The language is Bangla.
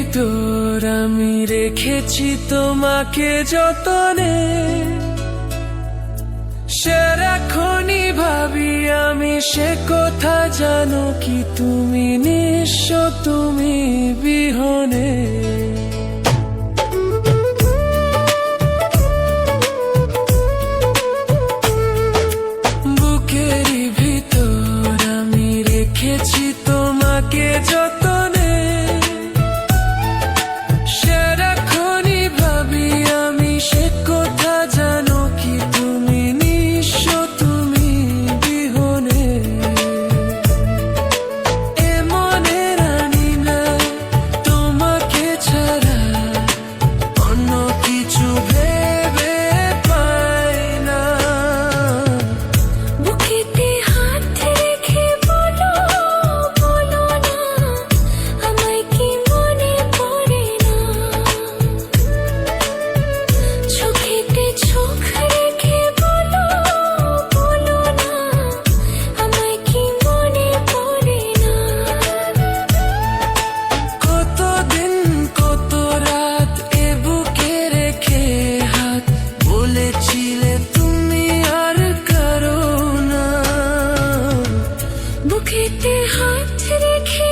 ভিতর আমি রেখেছি তোমাকে যতনে, সারাক্ষণই ভাবি আমি সে কথা, জানো কি তুমি নিঃস্ব, তুমি বিহনে। বুকেরই ভিতর আমি রেখেছি তোমাকে যতনে, সারাক্ষণই ভাবি আমি সে কথা, জানো কি তুমি নিঃস্ব, তুমি বিহনে। এ মনে রানি না তোমাকে ছাড়া অন্য কিছু ভেবে পাই না। বুকেতে হাত রেখে বলো, বলো না আমায় কি মনে পড়ে না। চোখেতে চোখ রেখে বলো, বলো না আমায় কি মনে পড়ে না। কতদিন কত রাত এ বুকে রেখে হাত বলেছিলে তুমি আর কারো না। বুকেতে হাত রেখে